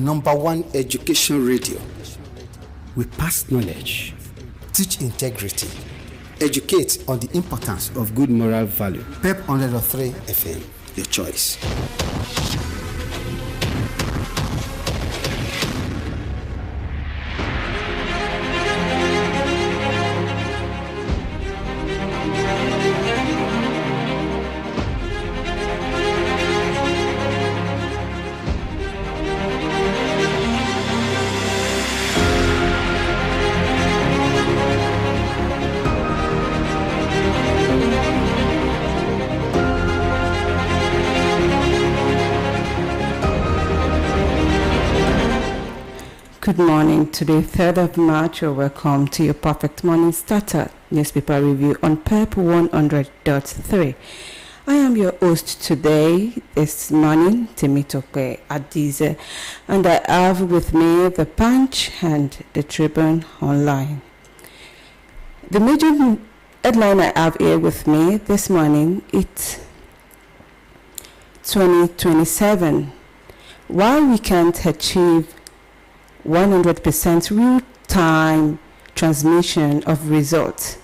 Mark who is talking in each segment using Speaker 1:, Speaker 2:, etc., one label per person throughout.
Speaker 1: #1 education radio. We pass knowledge, teach integrity, educate on the importance of good moral value. PEP 103 FM, your choice.
Speaker 2: Good morning. Today, 3rd of March. You're welcome to your Perfect Morning Starter newspaper review on PEP 100.3. I am your host today, this morning, Temitope, Adisa, and I have with me the Punch and the Tribune Online. The major headline I have here with me this morning, it's 2027. While we can't achieve 100% real-time transmission of results.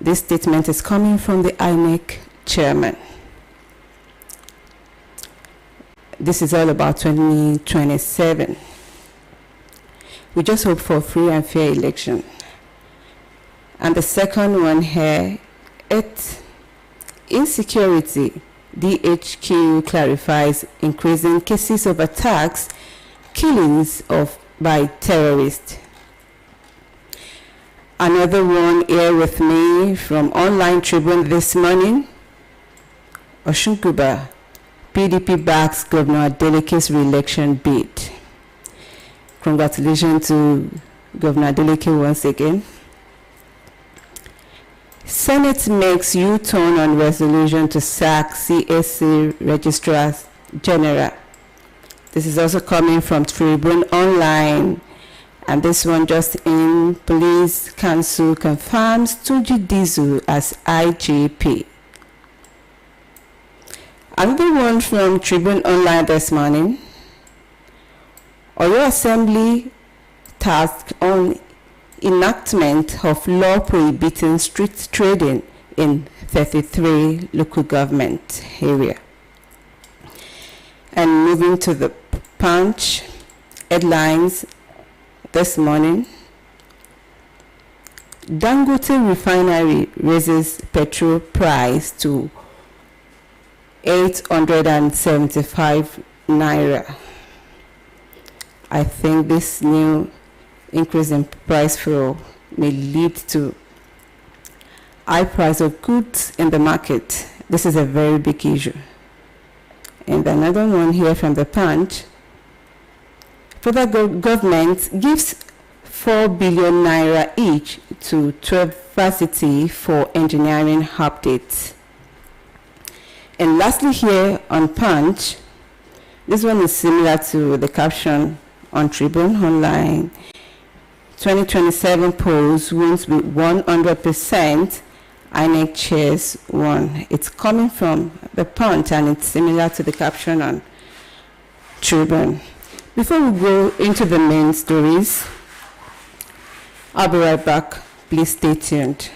Speaker 2: This statement is coming from the INEC chairman. This is all about 2027. We just hope for a free and fair election. And the second one here, it's insecurity. DHQ clarifies increasing cases of attacks, killings by terrorists. Another one here with me from Online Tribune this morning. Oshunkuba, PDP backs Governor Adeleke's re-election bid. Congratulations to Governor Adeleke once again. Senate makes U-turn on resolution to sack CSC Registrar General. This is also coming from Tribune Online, and this one just in. Police Council confirms Tuji Dizu as IGP. Another one from Tribune Online this morning. Oyo Assembly tasked on enactment of law prohibiting street trading in 33 local government area. And moving to the Punch headlines this morning. Dangote refinery raises petrol price to 875 naira. I think this new increase in price fuel may lead to high price of goods in the market. This is a very big issue. And another one here from the Punch. Federal government gives 4 billion naira each to 12 varsity for engineering updates. And lastly here on Punch, this one is similar to the caption on Tribune Online. 2027 polls wins with 100%. INEC chairs one. It's coming from the Punch and it's similar to the caption on Tribune. Before we go into the main stories, I'll be right back. Please stay tuned.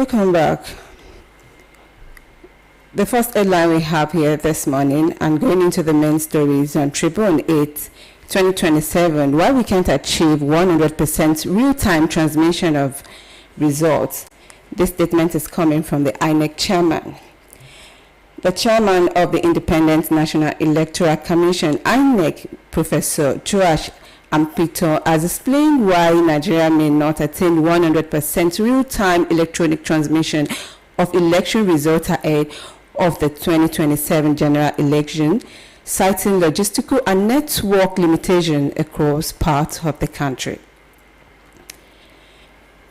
Speaker 2: Welcome back. The first headline we have here this morning, and going into the main stories on Tribune 8, 2027, why we can't achieve 100% real-time transmission of results. This statement is coming from the INEC chairman. The chairman of the Independent National Electoral Commission, INEC, Professor Joash Ampito, has explained why Nigeria may not attain 100% real-time electronic transmission of election results ahead of the 2027 general election, citing logistical and network limitation across parts of the country.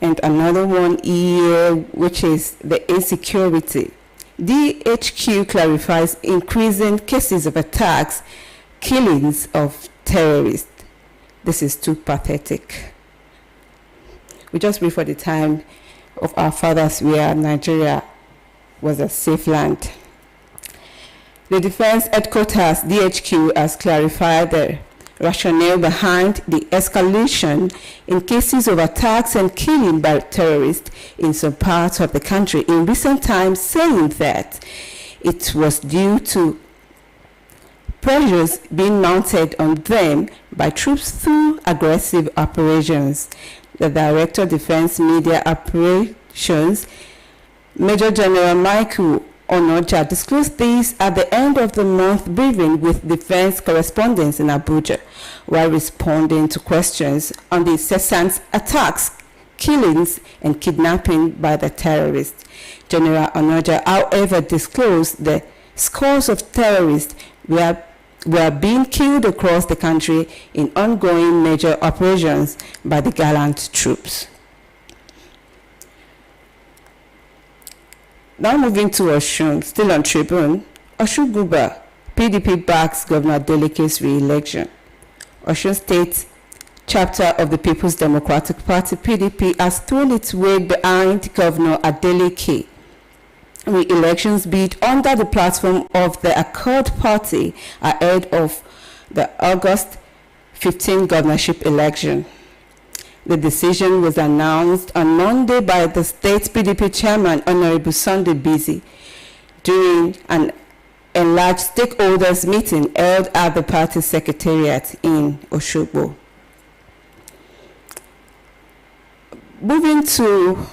Speaker 2: And another one here, which is the insecurity. DHQ clarifies increasing cases of attacks, killings of terrorists. This is too pathetic. We just pray for the time of our fathers where Nigeria was a safe land. The Defense Headquarters, DHQ, has clarified the rationale behind the escalation in cases of attacks and killing by terrorists in some parts of the country in recent times, saying that it was due to pressures being mounted on them by troops through aggressive operations. The Director of Defense Media Operations, Major General Michael Onoja, disclosed this at the end of the month briefing with defense correspondents in Abuja, while responding to questions on the incessant attacks, killings, and kidnapping by the terrorists. General Onoja, however, disclosed the scores of terrorists were being killed across the country in ongoing major operations by the gallant troops. Now moving to Osun, still on Tribune. Osun Guba, PDP backs Governor Adeleke's re-election. Osun State chapter of the People's Democratic Party, PDP, has thrown its weight behind Governor Adeleke re-elections bid under the platform of the Accord Party ahead of the August 15 governorship election. The decision was announced on Monday by the state PDP chairman, Honorable Sunday Busy, during an enlarged stakeholders meeting held at the party secretariat in Osogbo. Moving to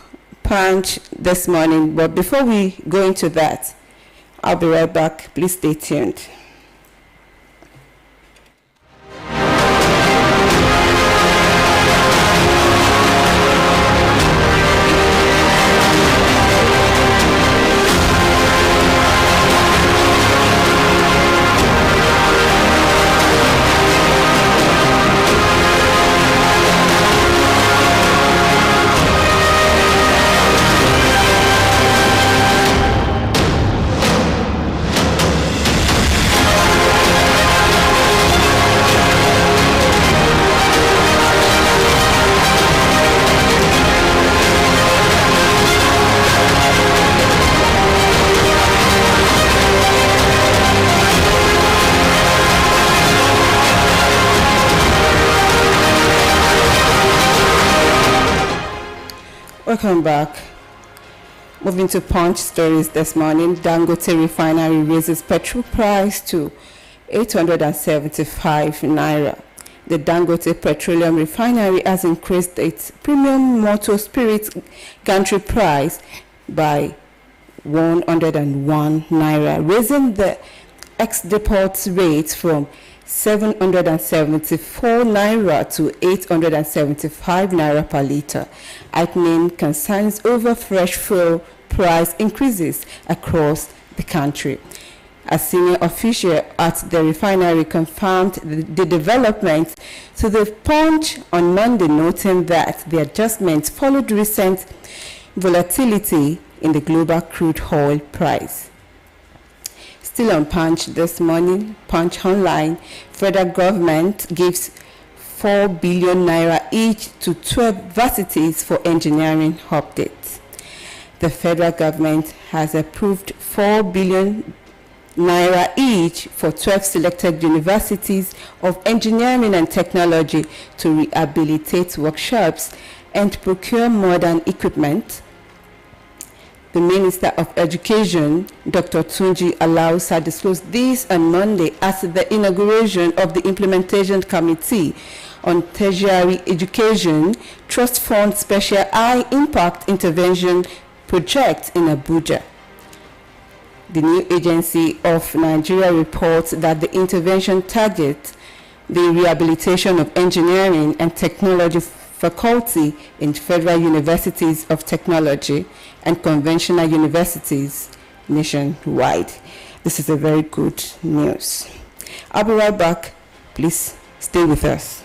Speaker 2: Punch this morning, but before we go into that, I'll be right back. Please stay tuned. Welcome back. Moving to Punch stories this morning. Dangote Refinery raises petrol price to 875 naira. The Dangote Petroleum Refinery has increased its premium motor spirit gantry price by 101 naira, raising the ex-depot rate from 774 naira to 875 naira per litre, heightening concerns over fresh fuel price increases across the country. A senior official at the refinery confirmed the development to the Punch on Monday, noting that the adjustments followed recent volatility in the global crude oil price. Still on Punch this morning, Punch Online, federal government gives 4 billion naira each to 12 varsities for engineering updates. The federal government has approved 4 billion naira each for 12 selected universities of engineering and technology to rehabilitate workshops and procure modern equipment. The Minister of Education, Dr. Tunji Alausa, disclosed this on Monday at the inauguration of the Implementation Committee on Tertiary Education Trust Fund Special High Impact Intervention Project in Abuja. The new agency of Nigeria reports that the intervention targets the rehabilitation of engineering and technology faculty in federal universities of technology and conventional universities nationwide. This is a very good news. I'll be right back. Please stay with us.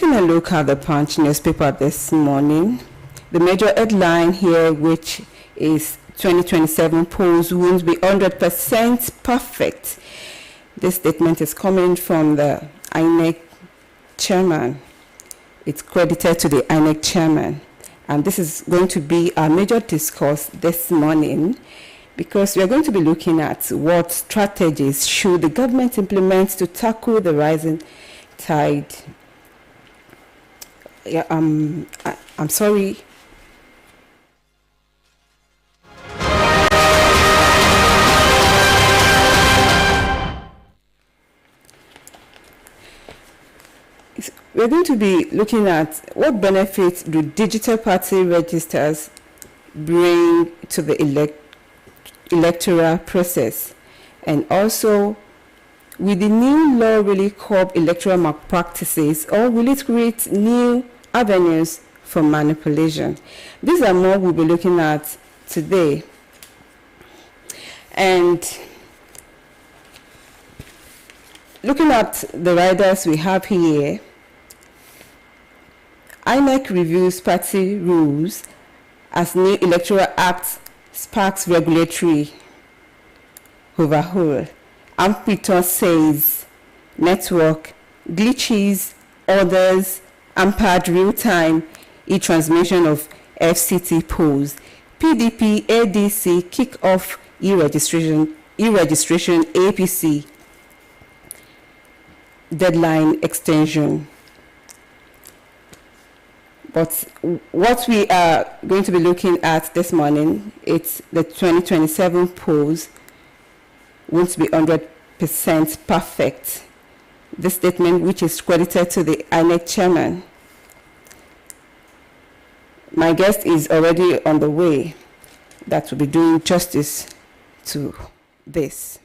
Speaker 2: taking a look at the Punch newspaper this morning, the major headline here, which is 2027 polls won't be 100% perfect. This statement is coming from the INEC chairman. It's credited to the INEC chairman. And this is going to be our major discourse this morning, because we are going to be looking at what strategies should the government implement to tackle the rising tide. I'm sorry. We're going to be looking at what benefits do digital party registers bring to the electoral process, and also, will the new law really curb electoral malpractices, or will it create new avenues for manipulation? These are more we'll be looking at today. And looking at the riders we have here, INEC reviews party rules as new electoral act sparks regulatory overhaul. Amplitude says network glitches, orders, hampered real-time e-transmission of FCT polls. PDP, ADC kick off e-registration APC deadline extension. But what we are going to be looking at this morning, it's the 2027 polls won't be 100% perfect. This statement, which is credited to the INEC chairman. My guest is already on the way that will be doing justice to this.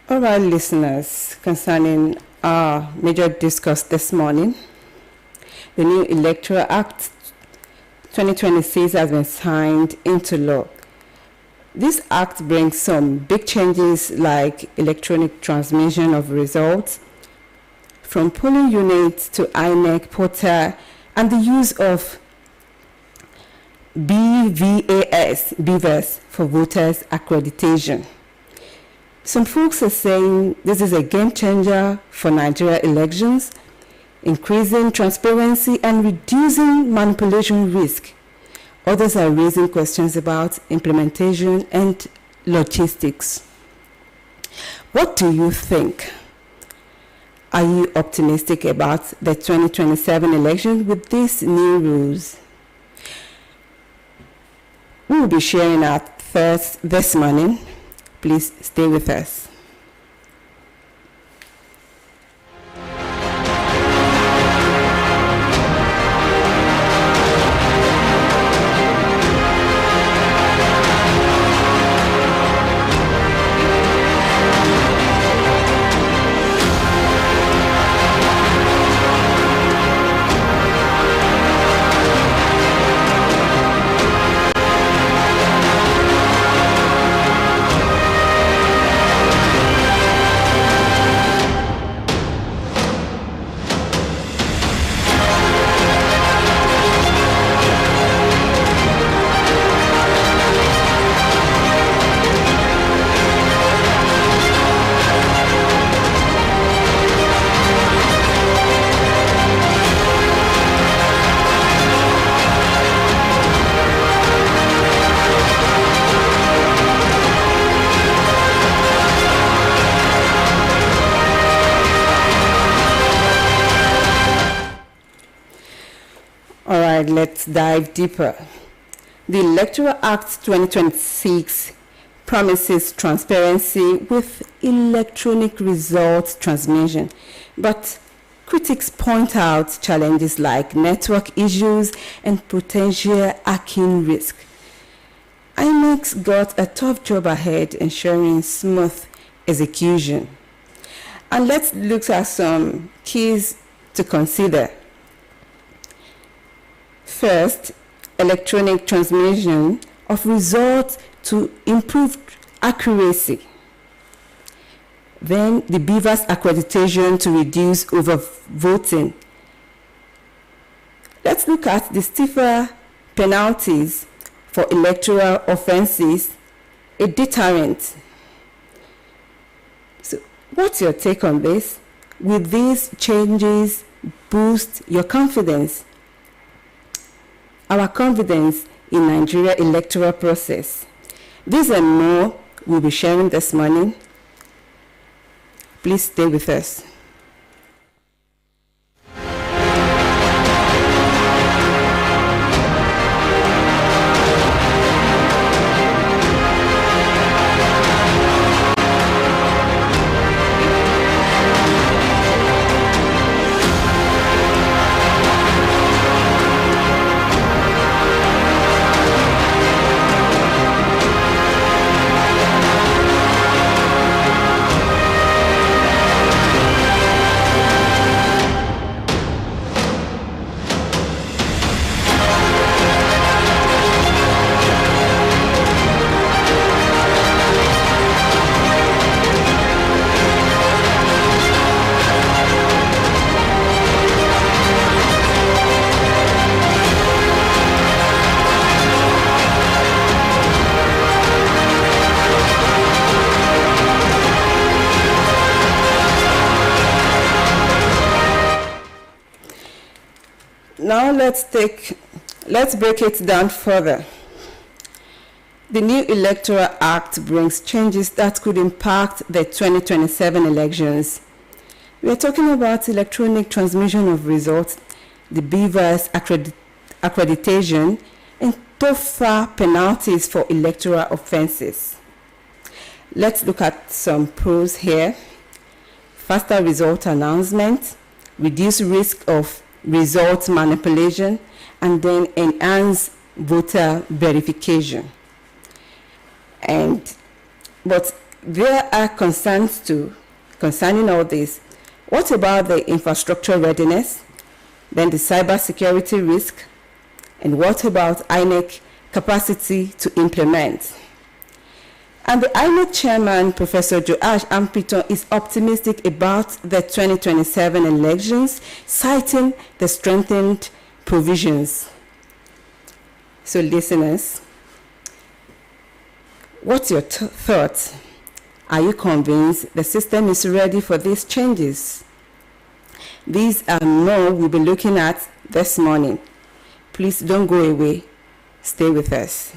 Speaker 2: All right, listeners, concerning our major discuss this morning, the new Electoral Act 2026 has been signed into law. This act brings some big changes like electronic transmission of results from polling units to INEC portal and the use of BVAS for voters accreditation. Some folks are saying this is a game changer for Nigeria elections, increasing transparency and reducing manipulation risk. Others are raising questions about implementation and logistics. What do you think? Are you optimistic about the 2027 election with these new rules? We will be sharing our thoughts this morning. Please stay with us. Let's dive deeper. The Electoral Act 2026 promises transparency with electronic results transmission, but critics point out challenges like network issues and potential hacking risk. INEC's got a tough job ahead ensuring smooth execution. And let's look at some keys to consider. First, electronic transmission of results to improve accuracy. Then, the BVAS accreditation to reduce overvoting. Let's look at the stiffer penalties for electoral offenses, a deterrent. So, what's your take on this? Will these changes boost your confidence? Our confidence in Nigeria electoral process. These and more we'll be sharing this morning. Please stay with us. Now let's break it down further. The new Electoral Act brings changes that could impact the 2027 elections. We are talking about electronic transmission of results, the BVAS accreditation, and tougher penalties for electoral offenses. Let's look at some pros here. Faster result announcement, reduce risk of result manipulation, and then enhance voter verification. But there are concerning all this, what about the infrastructure readiness, then the cybersecurity risk, and what about INEC capacity to implement? And the INEC chairman, Professor Joash Ampiton, is optimistic about the 2027 elections, citing the strengthened provisions. So listeners, what's your thoughts? Are you convinced the system is ready for these changes? These are more we'll be looking at this morning. Please don't go away. Stay with us.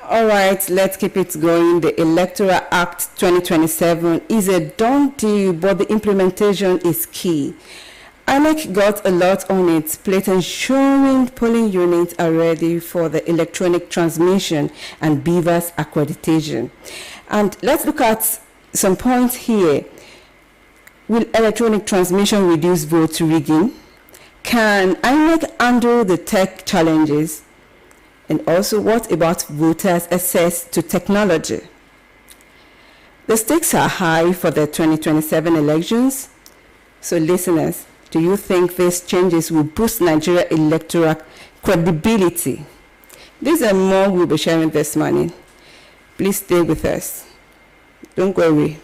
Speaker 2: All right, let's keep it going. The Electoral Act 2027 is a done deal, but the implementation is key. INEC got a lot on its plate, ensuring polling units are ready for the electronic transmission and BVAS accreditation. And let's look at some points here. Will electronic transmission reduce vote rigging? Can INEC handle the tech challenges? And also, what about voters' access to technology? The stakes are high for the 2027 elections. So listeners, do you think these changes will boost Nigeria electoral credibility? These are more we'll be sharing this morning. Please stay with us. Don't go away.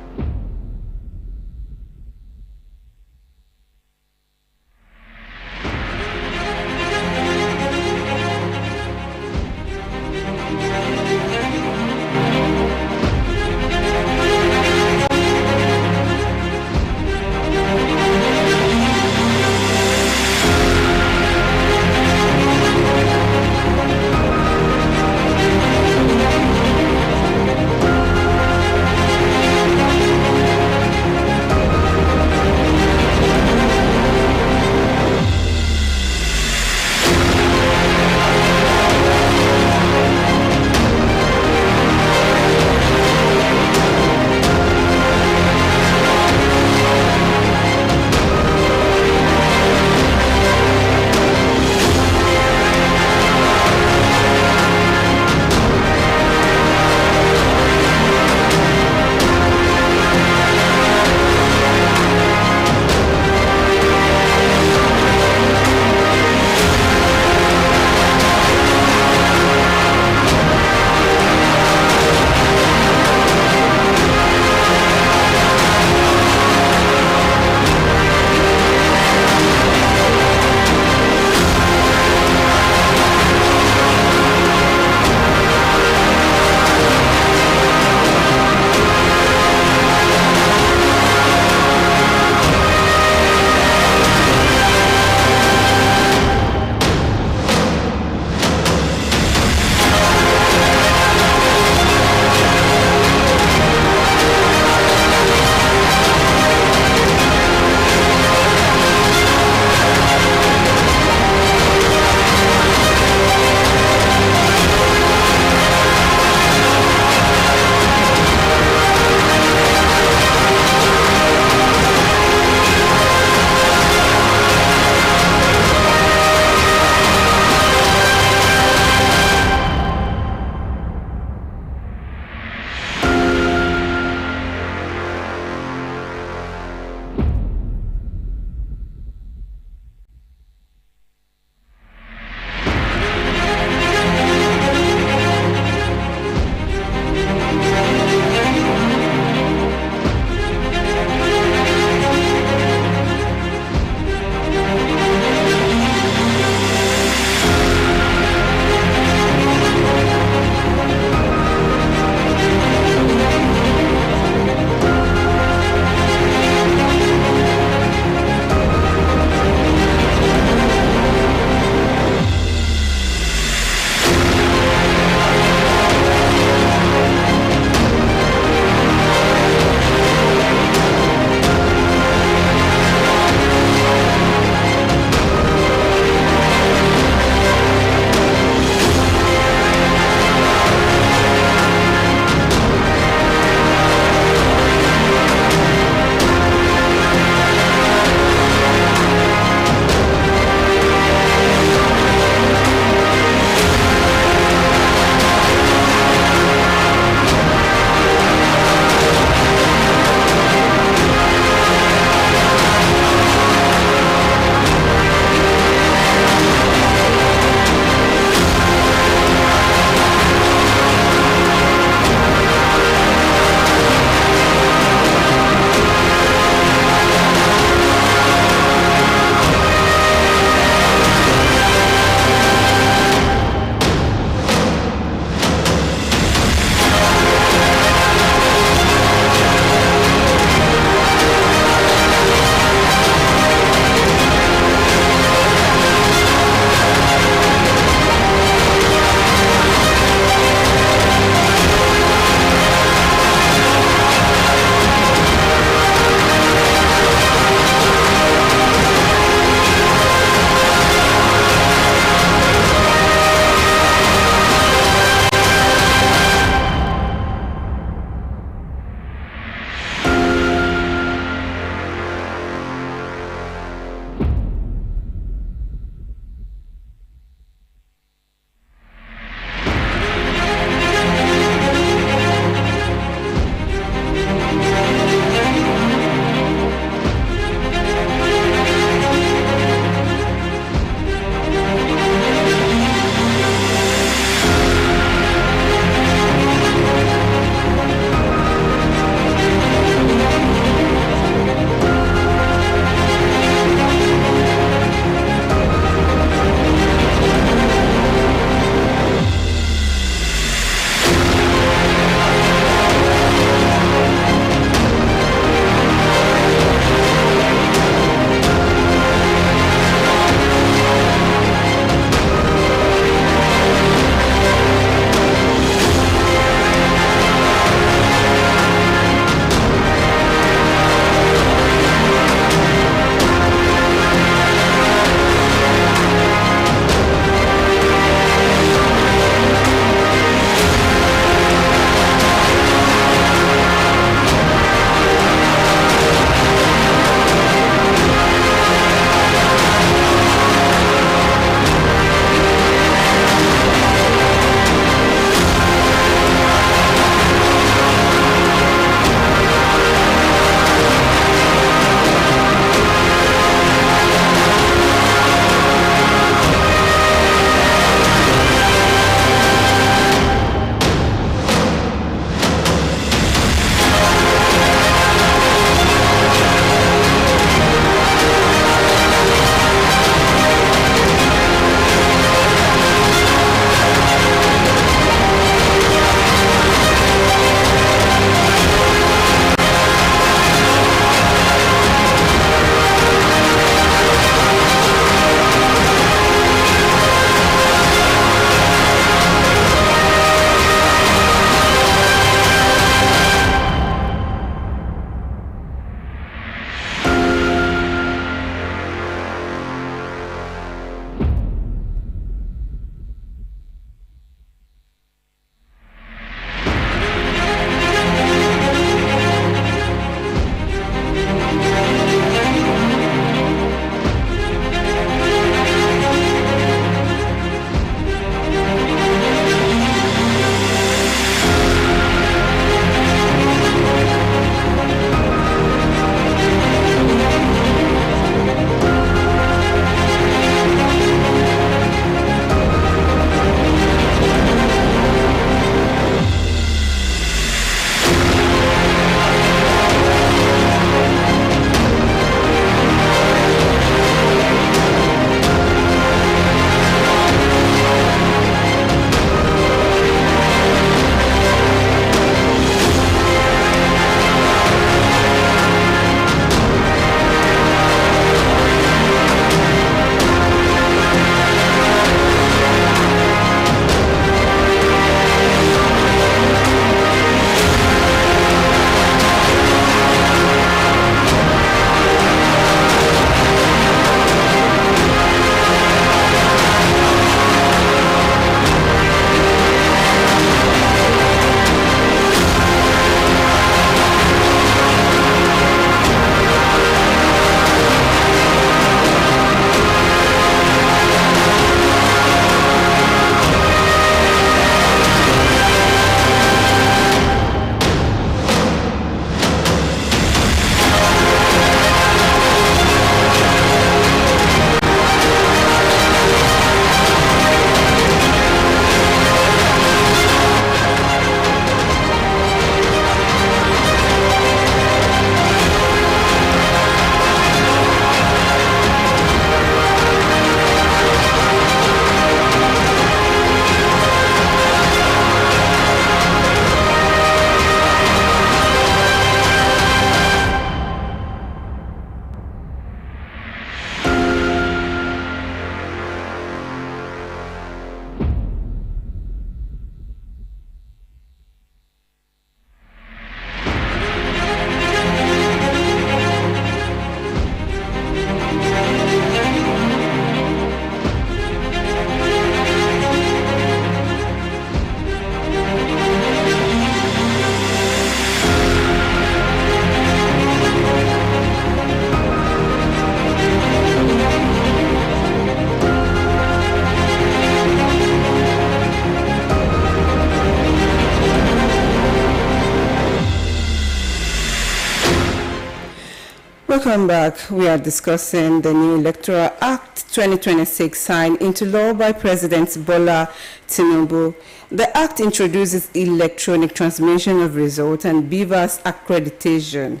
Speaker 2: Welcome back. We are discussing the new Electoral Act 2026 signed into law by President Bola Tinubu. The act introduces electronic transmission of results and BVAS accreditation.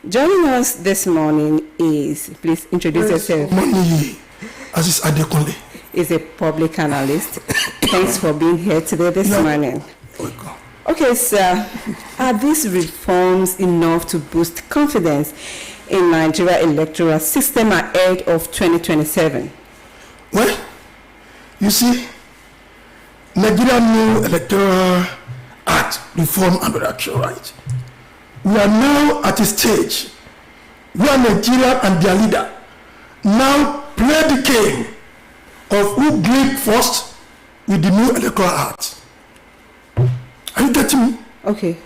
Speaker 2: Joining us this morning is, please introduce yourself.
Speaker 3: Adisa Adekunle
Speaker 2: Is a public analyst. Thanks for being here today this morning.
Speaker 3: Welcome.
Speaker 2: Okay, sir. Are these reforms enough to boost confidence in Nigeria electoral system ahead of 2027?
Speaker 3: Well, you see, Nigeria new Electoral Act reform and election right. We are now at a stage where Nigeria and their leader now play the game of who blink first with the new Electoral Act. Are you getting me?
Speaker 2: Okay.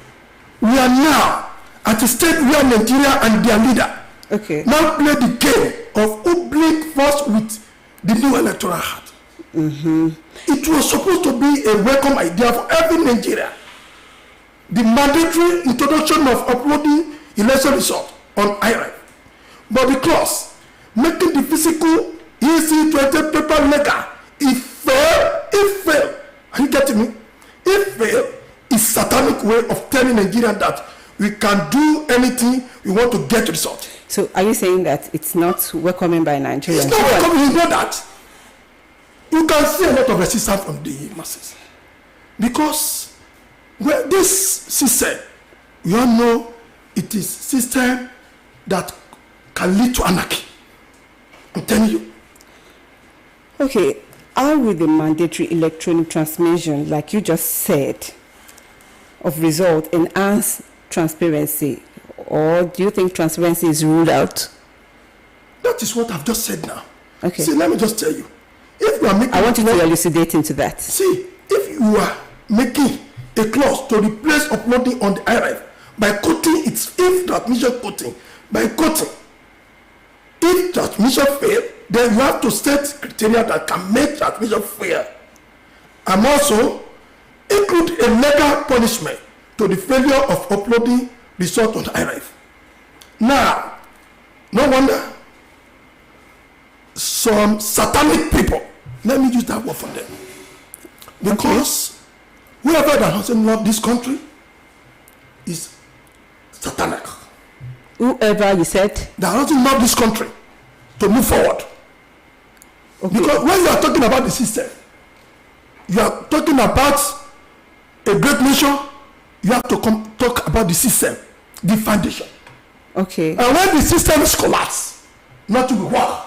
Speaker 3: We are now at a stage where Nigeria and their leader now play the game of who blink first with the new Electoral Act. It was supposed to be a welcome idea for every Nigerian. The mandatory introduction of uploading election result on IREF. But because making the physical EC20 paper legal, it failed. Are you getting me? It failed. It's satanic way of telling Nigerians that we can do anything we want to get result.
Speaker 2: So are you saying that it's not welcoming by Nigerians?
Speaker 3: It's not welcoming, you know that. You can see a lot of resistance from the masses. Because well, this system, you all know it is system that can lead to anarchy. I'm telling you.
Speaker 2: Okay, how will the mandatory electronic transmission, like you just said, of result enhance transparency? Or do you think transparency is ruled out?
Speaker 3: That is what I've just said now.
Speaker 2: Okay.
Speaker 3: See, let me just tell you. If you are making
Speaker 2: I want you to elucidate into that.
Speaker 3: See, if you are making a clause to replace uploading on the IRF by quoting its if transmission quoting, by quoting, if transmission fail, then you have to set criteria that can make transmission fail. And also include a legal punishment to the failure of uploading result on the IRF. Now, no wonder some satanic people, let me use that word for them, because whoever that doesn't love this country is satanic.
Speaker 2: Whoever you said?
Speaker 3: That doesn't love this country to move forward. Okay. Because when you are talking about the system, you are talking about a great nation, you have to talk about the system, the foundation.
Speaker 2: Okay.
Speaker 3: And when the system is collapsed, nothing will work.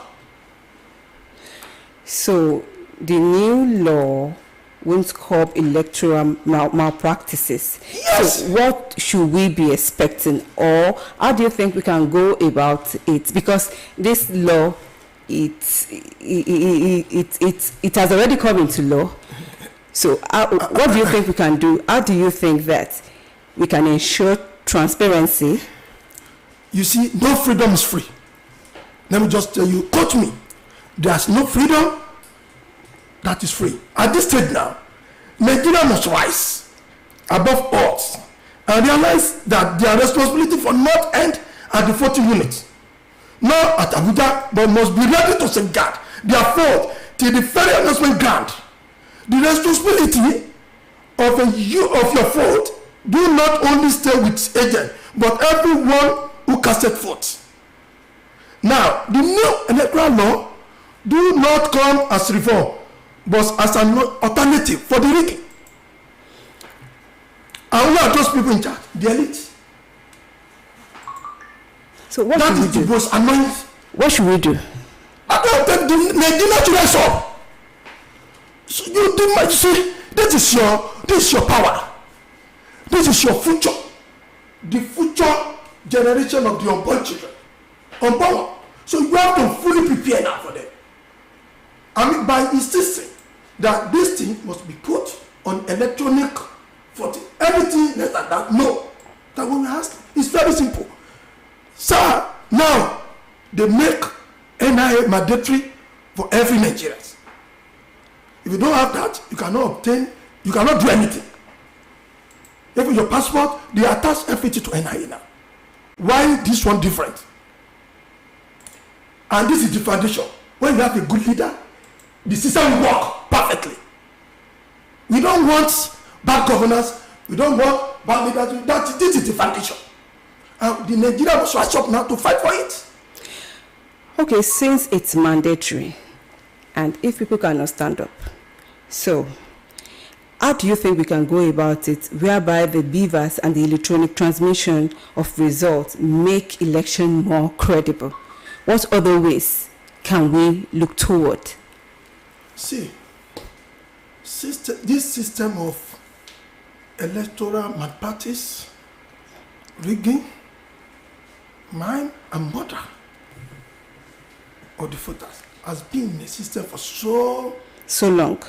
Speaker 2: So the new law won't curb electoral malpractices.
Speaker 3: Yes.
Speaker 2: So what should we be expecting, or how do you think we can go about it? Because this law, it has already come into law. So what do you think we can do? How do you think that we can ensure transparency?
Speaker 3: You see, no freedom is free. Let me just tell you, quote me. There's no freedom that is free. At this stage now, Nigeria must rise above odds and realize that their responsibility for not end at the 40 units, not at Abuja, but must be ready to safeguard their fault till the federal announcement grant. The responsibility of your fault do not only stay with agent, but everyone who casted votes. Now, the new electoral law do not come as reform, but as an alternative for the rigging. And who are those people in charge? The elite.
Speaker 2: So what
Speaker 3: that
Speaker 2: should
Speaker 3: is
Speaker 2: we
Speaker 3: the
Speaker 2: do?
Speaker 3: most annoying.
Speaker 2: What should we do?
Speaker 3: I don't think the Nigeria to rise up. So you see, this is your power. This is your future. The future generation of the unborn children. Unborn. So you have to fully prepare now for them. I mean, by insisting that this thing must be put on electronic voting. Everything less than that, no. That when we ask, it's very simple. Sir, now they make NIA mandatory for every Nigerian. If you don't have that, you cannot do anything. Even your passport, they attach everything to NIA now. Why this one different? And this is the foundation. When you have a good leader, the system will work perfectly. We don't want bad governance. We don't want bad leaders. This is the foundation. And the Nigeria must rise up now to fight for it.
Speaker 2: Okay, since it's mandatory, and if people cannot stand up, so how do you think we can go about it whereby the beavers and the electronic transmission of results make election more credible? What other ways can we look toward?
Speaker 3: See, this system of electoral malpractice, rigging, mine and murder of the voters has been in the system for so
Speaker 2: long.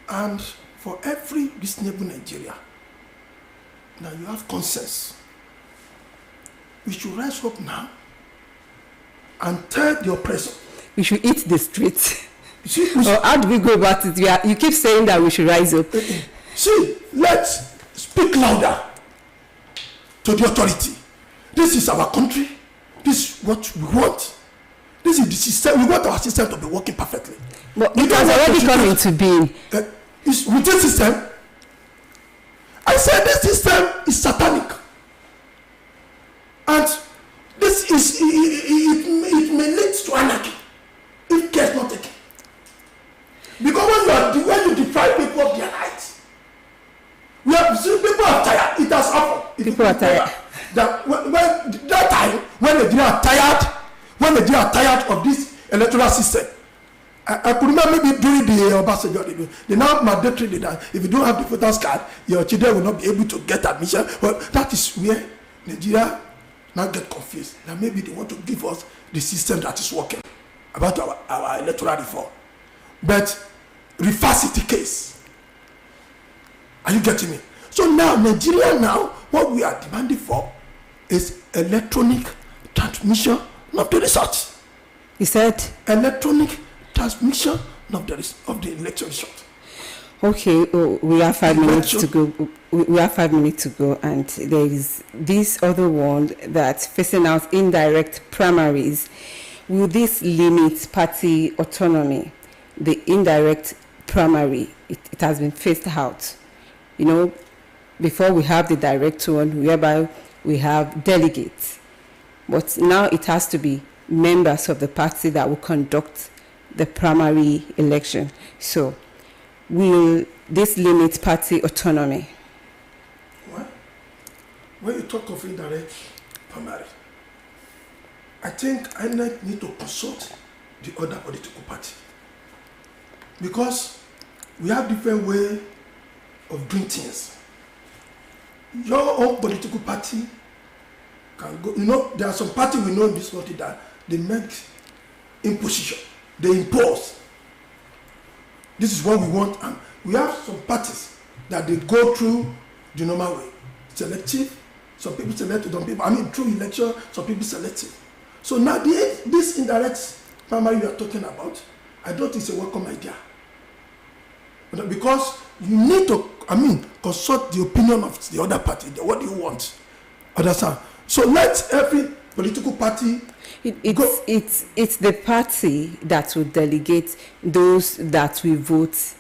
Speaker 3: And for every reasonable Nigeria, now you have consensus. We should rise up now and tell the oppressor.
Speaker 2: We should eat the streets.
Speaker 3: See,
Speaker 2: or how do we go about it? You keep saying that we should rise up.
Speaker 3: See, let's speak louder to the authority. This is our country. This is what we want. This is the system. We want our system to be working perfectly.
Speaker 2: But it has already come into being.
Speaker 3: With this system, I said this system is satanic. And this is, it may lead to anarchy if care is not taken. Because when you deprive people of their rights, we have seen people are tired. It has happened.
Speaker 2: People are tired.
Speaker 3: That that time when they are tired of this electoral system, I could remember maybe during the Obasanjo, they now mandatory that if you don't have the voters card, your children will not be able to get admission. Well, that is where Nigeria now get confused. That maybe they want to give us the system that is working about our electoral reform. But reverse the case. Are you getting me? So now Nigeria what we are demanding for is electronic transmission of the results.
Speaker 2: He said
Speaker 3: electronic transmission of the election result.
Speaker 2: Okay, we have 5 minutes to go. We have 5 minutes to go, and there is this other one that's facing out indirect primaries. Will this limit party autonomy? The indirect primary, it has been phased out. You know, before we have the direct one, whereby we have delegates, but now it has to be members of the party that will conduct the primary election. So, will this limit party autonomy?
Speaker 3: What? When you talk of indirect primary, I think I need to consult the other political party, because we have different way of doing things. Your own political party can go. You know, there are some parties we know in this country that they make imposition. They impose. This is what we want, and we have some parties that they go through the normal way, selective. Some people select, some people. Through election, some people selective. So now this indirect primary we are talking about, I don't think it's a welcome idea. Because you need to, consult the opinion of the other party. What do you want? Understand? So let every political party.
Speaker 2: It's the party that will delegate those that will vote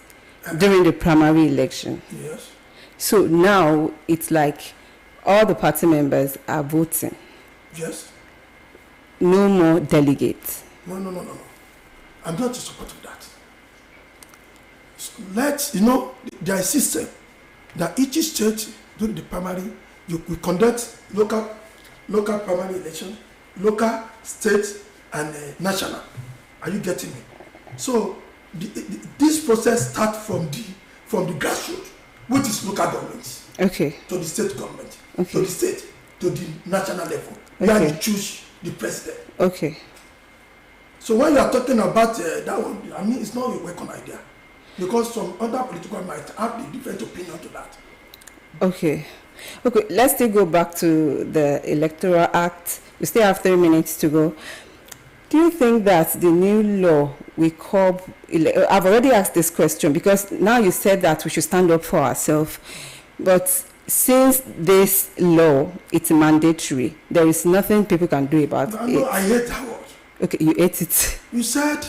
Speaker 2: during the primary election.
Speaker 3: Yes.
Speaker 2: So now it's like all the party members are voting.
Speaker 3: Yes.
Speaker 2: No more delegates.
Speaker 3: No. I'm not in support of that. So there is a system that each state during the primary, we conduct local primary election, local, state, and national. Are you getting me? So this process starts from the grassroots, which is local governments.
Speaker 2: Okay.
Speaker 3: To the state government.
Speaker 2: Okay.
Speaker 3: To the state, to the national level.
Speaker 2: Okay.
Speaker 3: Where you choose the president.
Speaker 2: Okay.
Speaker 3: So when you are talking about that one, it's not a welcome idea, because some other political might have the different opinion to that. Okay,
Speaker 2: let's still go back to the Electoral Act. We still have 3 minutes to go. Do you think that the new law will curb? I've already asked this question, because now you said that we should stand up for ourselves, but since this law it's mandatory, there is nothing people can do about it.
Speaker 3: No, I hate that word.
Speaker 2: Okay, you ate it.
Speaker 3: You said,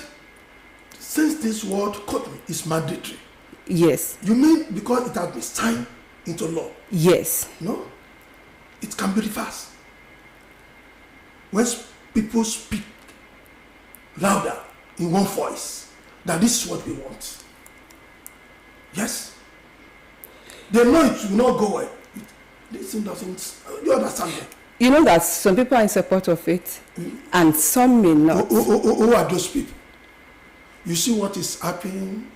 Speaker 3: since this word, quote me, is mandatory.
Speaker 2: Yes.
Speaker 3: You mean because it has been signed into law?
Speaker 2: Yes.
Speaker 3: No. It can be reversed. When people speak louder in one voice, that this is what we want. Yes. They know it will not go well. This thing doesn't. You understand me?
Speaker 2: You know that some people are in support of it, and some may not.
Speaker 3: Who are those people? You see what is happening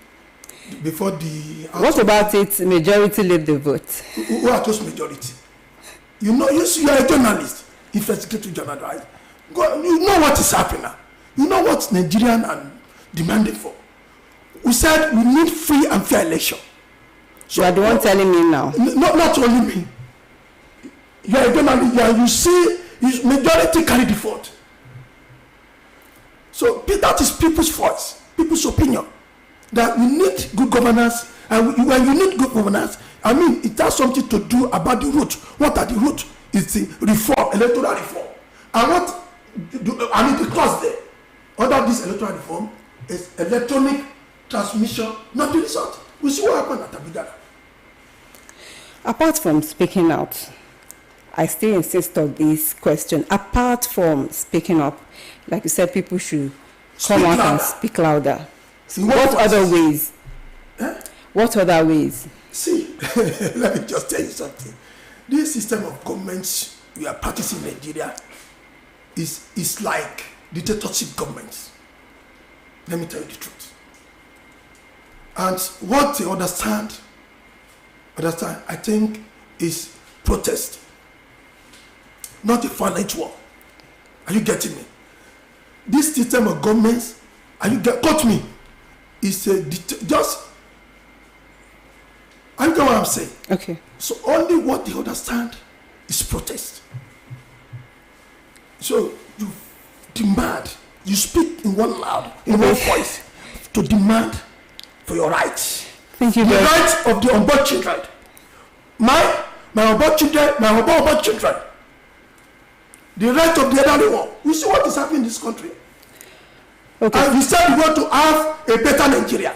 Speaker 3: before the.
Speaker 2: What about it? Majority leave the vote.
Speaker 3: Who are those majority? You know, you are a journalist, investigative journalist, right? You know what is happening now. You know what Nigerians are demanding for. We said we need free and fair election.
Speaker 2: So you are the one telling me now.
Speaker 3: Not only me. You are a journalist. You see, majority carry the vote. So that is people's voice, people's opinion. That we need good governance, and when you need good governance, I mean, it has something to do about the root. What are the root? It's the reform, electoral reform. And what, the clause there, under this electoral reform, is electronic transmission, not the result. We see what happened at Abidjan.
Speaker 2: Apart from speaking out, I still insist on this question. Apart from speaking up, like you said, people should come out and speak louder. What other ways? What other ways?
Speaker 3: See, let me just tell you something. This system of government we are practicing in Nigeria is like dictatorship governments. Let me tell you the truth. And what they understand, I think, is protest, not a violent war. Are you getting me? This system of governments, got me, is just. I know what I'm saying.
Speaker 2: Okay.
Speaker 3: So only what they understand is protest. So you demand, you speak in one loud, in one voice, to demand for your rights.
Speaker 2: Thank you.
Speaker 3: The rights of the unborn children. My unborn children, my unborn children. The right of the elderly one. You see what is happening in this country?
Speaker 2: Okay.
Speaker 3: And we said we want to have a better Nigeria.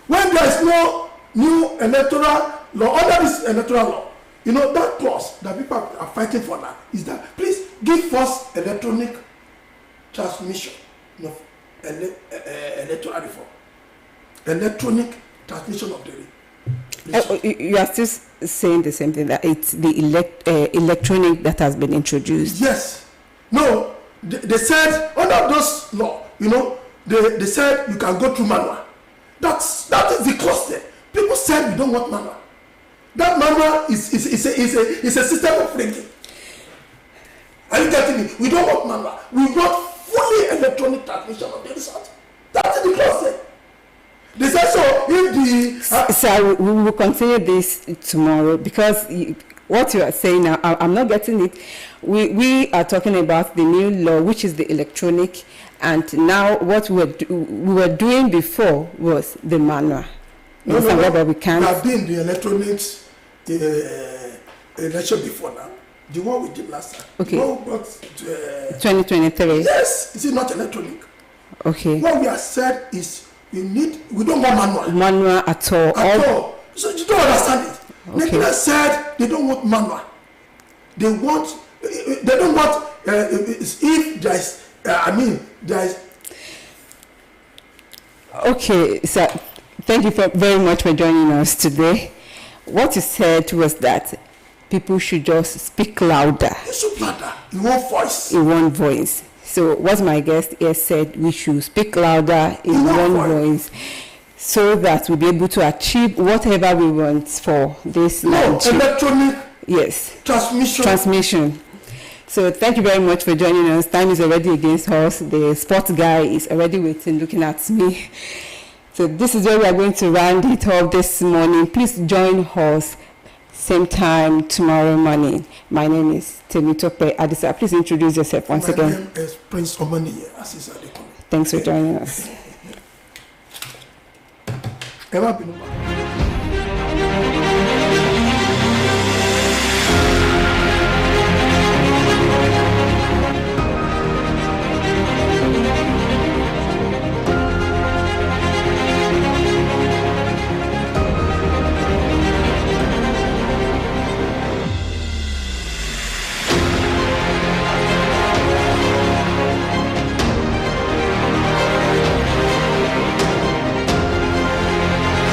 Speaker 3: When there is no new electoral law, under this electoral law, you know, that clause that people are fighting for now is that please give us electronic transmission of electoral reform. Electronic transmission of the
Speaker 2: you are still saying the same thing, that it's the electronic that has been introduced.
Speaker 3: Yes. No, they said under those law, you know, they said you can go through manual. That is the clause there. People said we don't want manual. That manual is a system of rigging. Are you getting me? We don't want manual. We want fully electronic transmission of the result. That is the clause there. They said so if the...
Speaker 2: Sir, we will continue this tomorrow, because what you are saying now, I'm not getting it. We are talking about the new law, which is the electronic, and now what we were doing before was the manual.
Speaker 3: No,
Speaker 2: we can't.
Speaker 3: We have been the electronic election before now. The one we did last time.
Speaker 2: Okay.
Speaker 3: The one we brought
Speaker 2: 2023.
Speaker 3: Yes, is it not electronic?
Speaker 2: Okay.
Speaker 3: What we have said is we don't want manual.
Speaker 2: Manual at all.
Speaker 3: At all. So you don't understand it.
Speaker 2: Okay.
Speaker 3: Nigeria said they don't want manual. They don't want if there is there is.
Speaker 2: Okay, sir. Thank you very much for joining us today. What you said was that people should just speak louder.
Speaker 3: You speak louder in one voice.
Speaker 2: In one voice. So what my guest here said, we should speak louder in one voice, so that we'll be able to achieve whatever we want for this
Speaker 3: electronic
Speaker 2: transmission. So thank you very much for joining us. Time is already against us. The sports guy is already waiting, looking at me. So this is where we are going to round it up this morning. Please join us same time tomorrow morning. My name is Temitope Adisa. Please introduce yourself once again.
Speaker 3: My name is Prince Omani Adisa.
Speaker 2: Thanks for joining us.